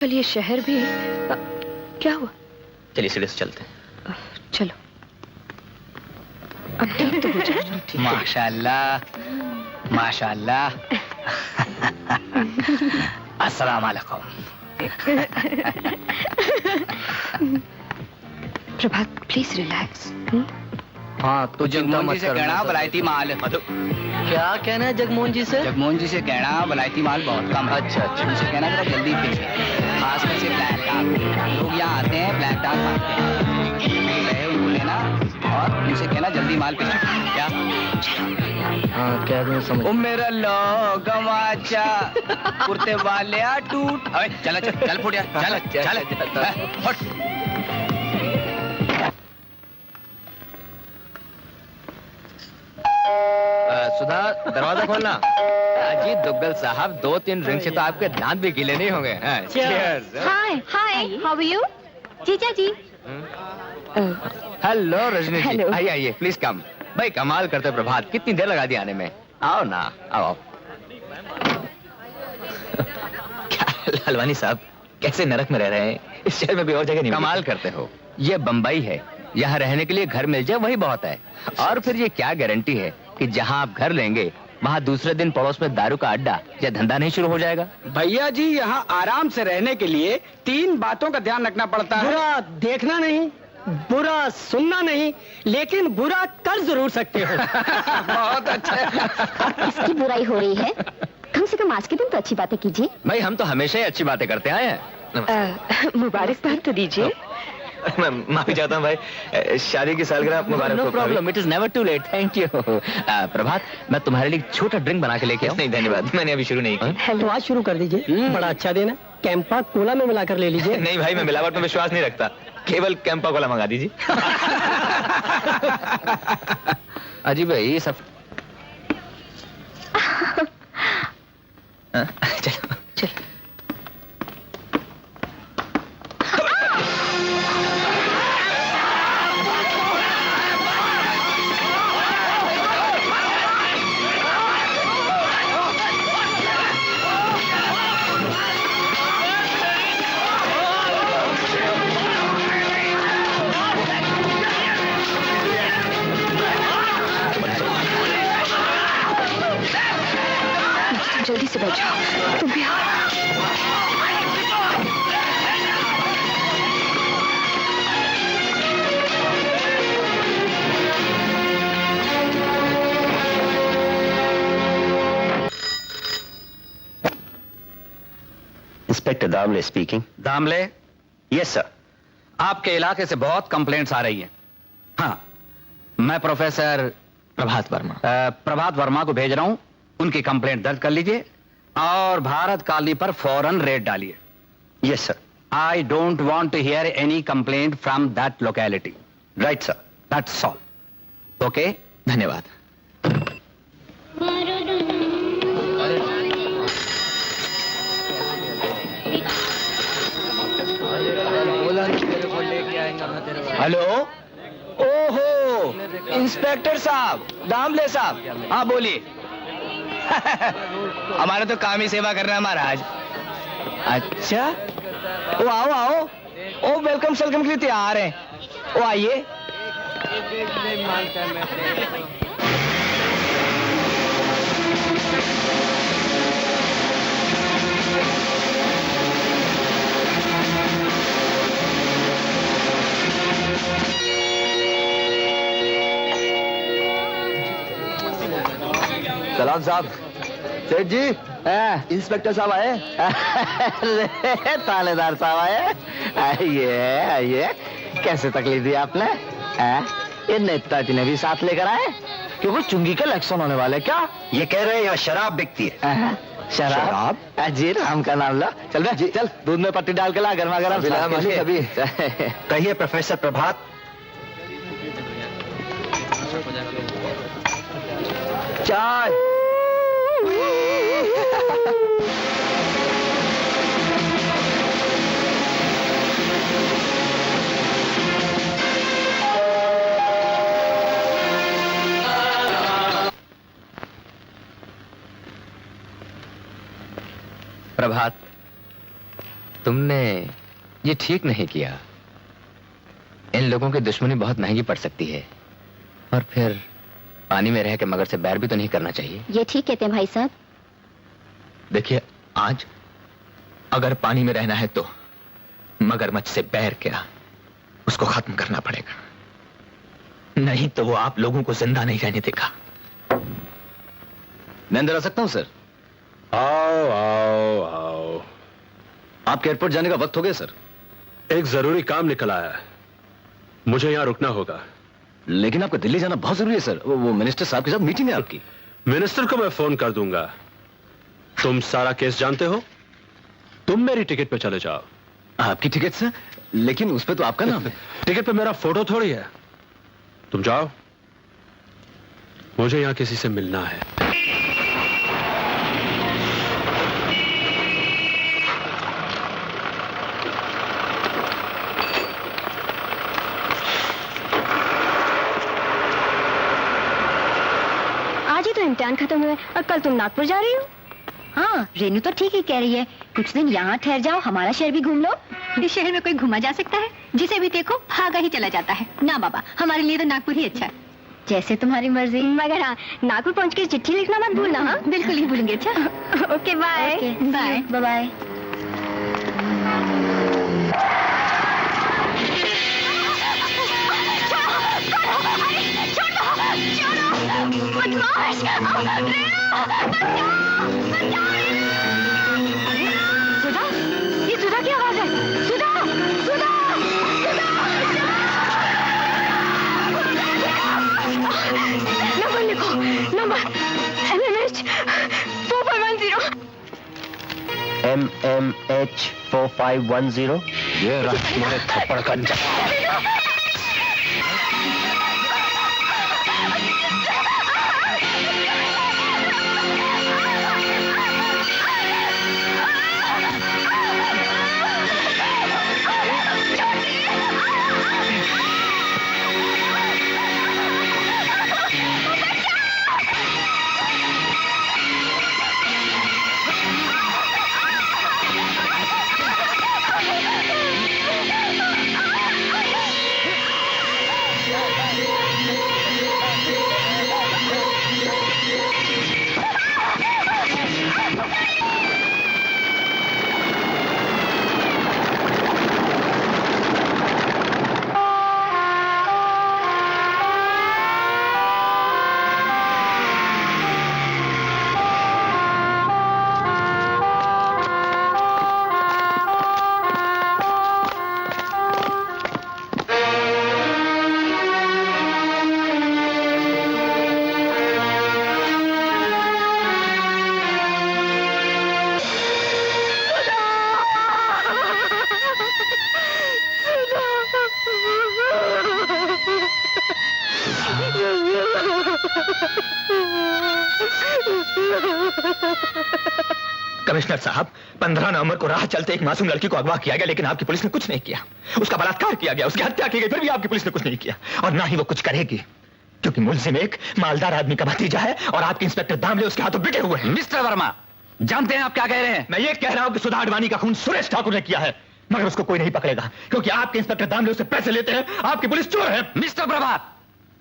कल ये शहर भी क्या हुआ? चलिए सीढ़ी से चलते हैं। चलो अब ठीक तो हो जाए। माशाल्लाह माशाल्लाह। अस्सलाम वालेकुम। प्रभात प्लीज रिलैक्स। हाँ तो जगमोहन जी से कहना वलायती माल। क्या कहना है जगमोहन जी से? जगमोहन जी से कहना वलायती माल बहुत कम है। अच्छा अच्छा। उनसे कहना जरा जल्दी भेजें, खासकर से ब्लैक डाक। लोग यहाँ आते हैं ब्लैक डाक मांगते हैं, रहे उनको लेना और उनसे कहना जल्दी माल भेजें। क्या? हाँ क्या तुम्हें समझ? ओ मेरा गवाचा कुर्ते वाले टूट। अबे चल चल चल फुटिया चल चल फट। सुधा दरवाजा खोलना। अजी दुग्गल साहब 2-3 ड्रिंक से तो आपके दांत भी गीले नहीं होंगे। हाय हाय हाउ आर यू जीजा जी? हेलो रजनी जी, Hello. आइए आइए प्लीज कम। भाई कमाल करते प्रभात, कितनी देर लगा दी आने में। आओ ना आओ आओ। क्या हलवानी साहब कैसे नरक में रह रहे हैं? इस शहर में भी और जगह नहीं। कमाल करते हो, ये बंबई है, यहाँ रहने के लिए घर मिल जाए वही बहुत है। और फिर ये क्या गारंटी है कि जहाँ आप घर लेंगे वहाँ दूसरे दिन पड़ोस में दारू का अड्डा या धंधा नहीं शुरू हो जाएगा? भैया जी यहाँ आराम से रहने के लिए 3 बातों का ध्यान रखना पड़ता है। बुरा देखना नहीं, बुरा सुनना नहीं, लेकिन बुरा कर जरूर सकते हो। बहुत अच्छा। किसकी बुराई हो रही है? कम से कम आज के दिन तो अच्छी बातें कीजिए। भाई हम तो हमेशा ही अच्छी बातें करते आए हैं। मुबारकबाद तो दीजिए। मैं माफी चाहता हूँ भाई, शादी की सालगिरह मुबारक हो। No problem, it is never too late. Thank you. Prabhat मैं तुम्हारे लिए एक छोटा ड्रिंक बना के लेके आऊँ? नहीं धन्यवाद, मैंने अभी शुरू नहीं किया। तो आज शुरू कर दीजिए, बड़ा अच्छा दिन है। कैंपा कोला में मिलाकर ले लीजिए। नहीं भाई मैं मिलावट में विश्वास नहीं रखता, केवल कैंपा कोला मंगा दीजिए। अजी भाई ये सब चलो चलो जल्दी से बैठ जाओ, तुम भी आओ। Inspector Damle speaking. Damle, yes sir. आपके इलाके से बहुत कंप्लेंट्स आ रही हैं। हाँ, मैं प्रोफेसर प्रभात वर्मा। प्रभात वर्मा को भेज रहा हूं, उनकी कंप्लेंट दर्ज कर लीजिए और भारत कॉलोनी पर फौरन रेड डालिए। Yes sir. I don't want to hear any complaint from that locality. Right sir. That's all. Okay, धन्यवाद। हेलो। ओहो इंस्पेक्टर साहब, दामले साहब, हाँ बोलिए। हमारा तो काम ही सेवा करना है महाराज। अच्छा, ओ आओ आओ, ओ वेलकम सेलकम के लिए तैयार हैं। ओ आइए। सलाम साहब। सेठ जी, इंस्पेक्टर साहब आए। तालेदार साहब आए। आइए आइए, कैसे तकलीफ दी आपने? ये नेताजी ने भी साथ लेकर आए क्योंकि चुंगी के इलेक्शन होने वाले। क्या ये कह रहे हैं यहाँ शराब बिकती है? शराब? जी राम का नाम लो। चल बे, चल दूध में पत्ती डाल के ला, गर्मा गर्म। कहिए प्रोफेसर प्रभात। चाय। प्रभात, तुमने ये ठीक नहीं किया। इन लोगों की दुश्मनी बहुत महंगी पड़ सकती है, और फिर पानी में रह के मगर से बैर भी तो नहीं करना चाहिए। ये ठीक कहते हैं भाई साहब। देखिए, आज अगर पानी में रहना है तो मगरमच्छ से बैर क्या, उसको खत्म करना पड़ेगा, नहीं तो वो आप लोगों को जिंदा नहीं रहने देगा। मैं अंदर आ सकता हूं सर? आओ आओ आओ। आपके एयरपोर्ट जाने का वक्त हो गया सर। एक जरूरी काम निकल आया है, मुझे यहां रुकना होगा। लेकिन आपको दिल्ली जाना बहुत जरूरी है सर। वो मिनिस्टर साहब के साथ मीटिंग है आपकी। मिनिस्टर को मैं फोन कर दूंगा। तुम सारा केस जानते हो, तुम मेरी टिकट पे चले जाओ। आपकी टिकट सर? लेकिन उस पे तो आपका नाम है। टिकट पे मेरा फोटो थोड़ी है। तुम जाओ, मुझे यहां किसी से मिलना है। आज ही तो इम्तिहान खत्म हुए और कल तुम नागपुर जा रही हो। हाँ, रेनू तो ठीक ही कह रही है, कुछ दिन यहाँ ठहर जाओ, हमारा शहर भी घूम लो। इस शहर में कोई घुमा जा सकता है? जिसे भी देखो भागा ही चला जाता है। ना बाबा, हमारे लिए तो नागपुर ही अच्छा है। जैसे तुम्हारी मर्जी। मगर हाँ, नागपुर पहुँच के चिट्ठी लिखना मत भूलना। हाँ, बिल्कुल ही भूलेंगे। अच्छा, okay, bye bye bye bye. Sudha, ये सुधा की आवाज है। सुधा, सुधा, नंबर लिखो, नंबर MMH 4510। MMH 4510। ये रहा तुम्हारे थप्पड़ का अंजाम। कमिश्नर साहब, 15 नवंबर को राह चलते एक मासूम लड़की को अगवा किया गया, लेकिन आपकी पुलिस ने कुछ नहीं किया। उसका बलात्कार किया गया, उसकी हत्या की गई, फिर भी आपकी पुलिस ने कुछ नहीं किया, और ना ही वो कुछ करेगी, क्योंकि मुलजिम एक मालदार आदमी का भतीजा है और आपके इंस्पेक्टर दामले उसके हाथों बिके हुए हैं। मिस्टर वर्मा, जानते हैं आप क्या कह रहे हैं? मैं ये कह रहा हूं कि सुधा अडवाणी का खून सुरेश ठाकुर ने किया है, मगर उसको कोई नहीं पकड़ेगा, क्योंकि आपके इंस्पेक्टर दामले उससे पैसे लेते हैं, आपकी पुलिस चोर है। मिस्टर प्रभात,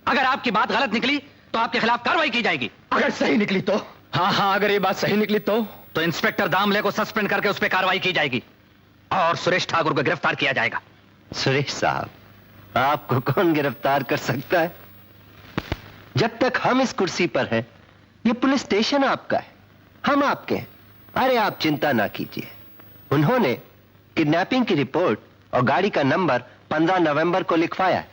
अगर आपकी बात गलत निकली तो आपके खिलाफ कार्रवाई की जाएगी। अगर सही निकली तो? हाँ, अगर ये बात सही निकली तो इंस्पेक्टर दामले को सस्पेंड करके उस पर कार्रवाई की जाएगी और सुरेश ठाकुर को गिरफ्तार किया जाएगा। सुरेश साहब, आपको कौन गिरफ्तार कर सकता है? जब तक हम इस कुर्सी पर हैं, ये पुलिस स्टेशन आपका है, हम आपके हैं। अरे आप चिंता ना कीजिए। उन्होंने किडनैपिंग की रिपोर्ट और गाड़ी का नंबर 15 नवंबर को लिखवाया,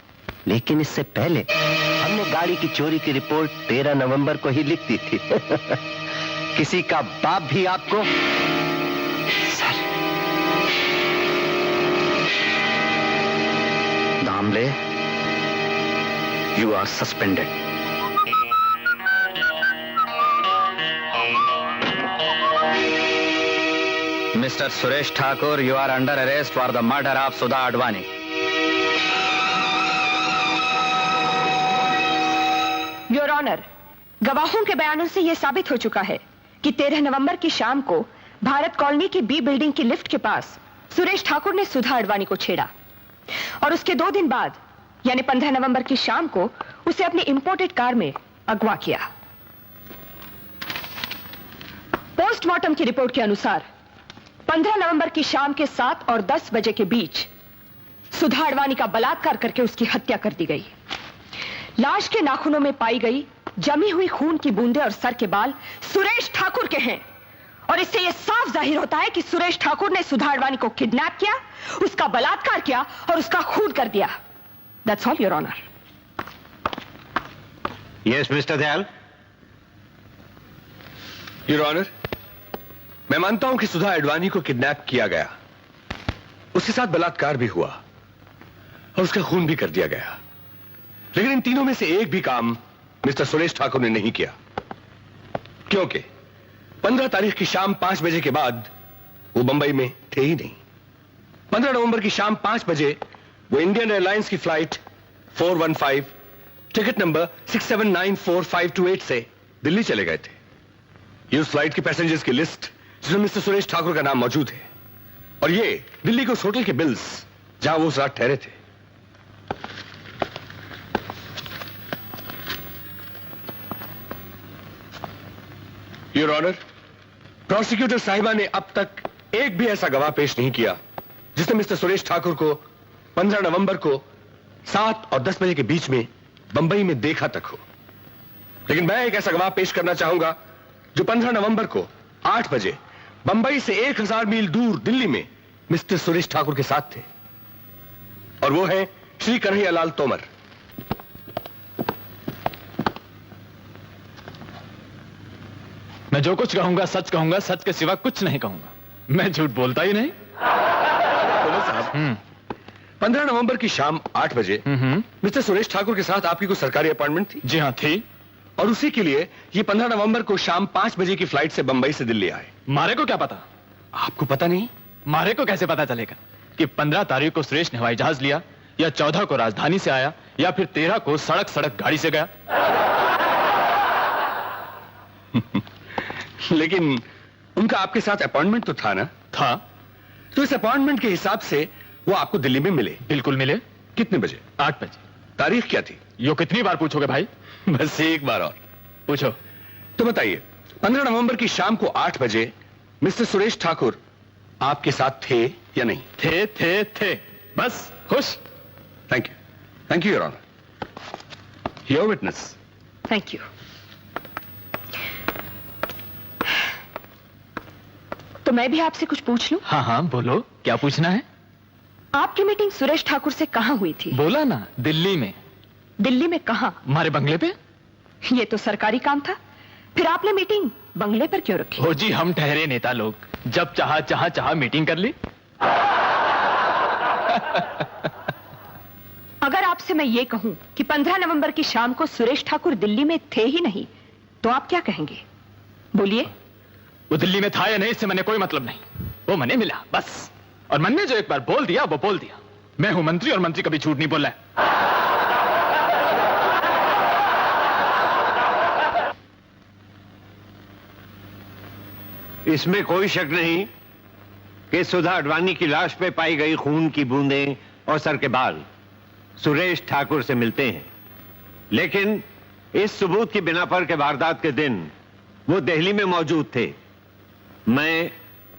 लेकिन इससे पहले हमने गाड़ी की चोरी की रिपोर्ट 13 नवंबर को ही लिख दी थी। किसी का बाप भी आपको sir. Damle, you are suspended. Mister Suresh Thakur, you are under arrest for the murder of Sudha Advani. Your honour, गवाहों के बयानों से यह साबित हो चुका है कि 13 नवंबर की शाम को भारत कॉलोनी की बी बिल्डिंग की लिफ्ट के पास सुरेश ठाकुर ने सुधा अडवाणी को छेड़ा और उसके 2 दिन बाद यानी 15 नवंबर की शाम को उसे अपनी इंपोर्टेड कार में अगवा किया। पोस्टमार्टम की रिपोर्ट के अनुसार 15 नवंबर की शाम के 7 और 10 बजे के बीच सुधा अडवाणी का बलात्कार करके उसकी हत्या कर दी गई। लाश के नाखूनों में पाई गई जमी हुई खून की बूंदें और सर के बाल सुरेश ठाकुर के हैं और इससे यह साफ जाहिर होता है कि सुरेश ठाकुर ने सुधा अडवाणी को किडनैप किया, उसका बलात्कार किया और उसका खून कर दिया। That's all your honour. Yes mister Dayal. Your honour, मैं मानता हूं कि सुधा अडवाणी को किडनैप किया गया, उसके साथ बलात्कार भी हुआ और उसका खून भी कर दिया गया, लेकिन इन तीनों में से एक भी काम मिस्टर सुरेश ठाकुर ने नहीं किया, क्योंकि 15 तारीख की शाम 5 बजे के बाद वो बंबई में थे ही नहीं। 15 नवंबर की शाम 5 बजे वो इंडियन एयरलाइंस की फ्लाइट 415 टिकट नंबर 6794-528 से दिल्ली चले गए थे। ये उस फ्लाइट के पैसेंजर्स की लिस्ट जिसमें मिस्टर सुरेश ठाकुर का नाम मौजूद है और ये दिल्ली के उस होटल के बिल्स जहां वो उस रात ठहरे थे। योर ऑनर, प्रोसिक्यूटर साहिबा ने अब तक एक भी ऐसा गवाह पेश नहीं किया जिसने मिस्टर सुरेश ठाकुर को 15 नवंबर को 7 और 10 बजे के बीच में बंबई में देखा तक हो। लेकिन मैं एक ऐसा गवाह पेश करना चाहूंगा जो 15 नवंबर को 8 बजे बंबई से 1000 मील दूर दिल्ली में मिस्टर सुरेश ठाकुर के साथ थे, और वो है श्री कन्हैयालाल तोमर। मैं जो कुछ कहूंगा सच कहूंगा, सच के सिवा कुछ नहीं कहूंगा। मैं झूठ बोलता ही नहीं। तोमर साहब, 15 नवंबर की शाम 8 बजे मिस्टर सुरेश ठाकुर के साथ आपकी कोई सरकारी अपॉइंटमेंट थी? जी हाँ थी। और उसी के लिए ये 15 नवंबर को शाम 5 बजे की फ्लाइट से बंबई से दिल्ली आए। मारे को क्या पता? आपको पता नहीं? मारे को कैसे पता चलेगा कि 15 तारीख को सुरेश ने हवाई जहाज लिया, या 14 को राजधानी से आया, या फिर 13 को सड़क गाड़ी से गया? लेकिन उनका आपके साथ अपॉइंटमेंट तो था ना? था। तो इस अपॉइंटमेंट के हिसाब से वो आपको दिल्ली में मिले? बिल्कुल मिले। कितने बजे? 8 बजे। तारीख क्या थी? यो कितनी बार पूछोगे भाई? बस एक बार और पूछो। तो बताइए, 15 नवंबर की शाम को 8 बजे मिस्टर सुरेश ठाकुर आपके साथ थे या नहीं? थे। बस खुश। Thank you your honour. Your witness. Thank you. तो मैं भी आपसे कुछ पूछ लूं? हाँ बोलो, क्या पूछना है? आपकी मीटिंग सुरेश ठाकुर से कहां हुई थी? बोला ना, दिल्ली में। दिल्ली में कहां? हमारे बंगले पे। ये तो सरकारी काम था, फिर आपने मीटिंग बंगले पर क्यों रखी? हो जी, हम ठहरे नेता लोग, जब चाहा मीटिंग कर ली। अगर आपसे मैं ये कहूं कि 15 नवंबर की शाम को सुरेश ठाकुर दिल्ली में थे ही नहीं, तो आप क्या कहेंगे? बोलिए। वो दिल्ली में था या नहीं इससे मैंने कोई मतलब नहीं, वो मने मिला बस। और मन ने जो एक बार बोल दिया वो बोल दिया। मैं हूं मंत्री और मंत्री कभी झूठ नहीं बोला है। इसमें कोई शक नहीं कि सुधा अडवाणी की लाश पे पाई गई खून की बूंदें और सर के बाल सुरेश ठाकुर से मिलते हैं, लेकिन इस सबूत की बिना पर के वारदात के दिन वो दिल्ली में मौजूद थे। मैं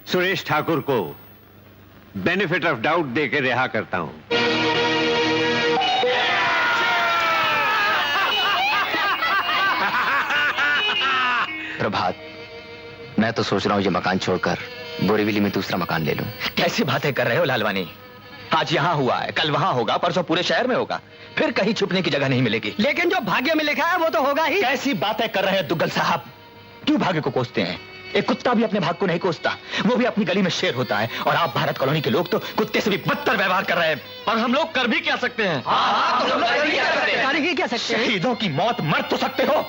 सुरेश ठाकुर को बेनिफिट ऑफ डाउट देकर रिहा करता हूं। प्रभात, मैं तो सोच रहा हूं ये मकान छोड़कर बोरीवली में दूसरा मकान ले लूं। कैसी बातें कर रहे हो लालवानी? आज यहां हुआ है, कल वहां होगा, परसों पूरे शहर में होगा, फिर कहीं छुपने की जगह नहीं मिलेगी। लेकिन जो भाग्य में लिखा है वो तो होगा ही। कैसी बातें कर रहे हैं दुग्गल साहब? क्यों भाग्य को कोसते हैं? एक कुत्ता भी अपने भाग को नहीं कोसता, वो भी अपनी गली में शेर होता है। और आप भारत कॉलोनी के लोग तो कुत्ते से भी बदतर व्यवहार कर रहे हैं। और हम लोग कर भी क्या सकते हैं? शहीदों की मौत मर तो सकते हो,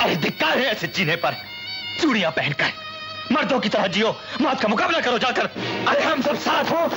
अरे धिक्कार है ऐसे जीने पर। चूड़ियां पहनकर मर्दों की तरह जियो, मौत का मुकाबला करो जाकर। अरे हम सब साथ हो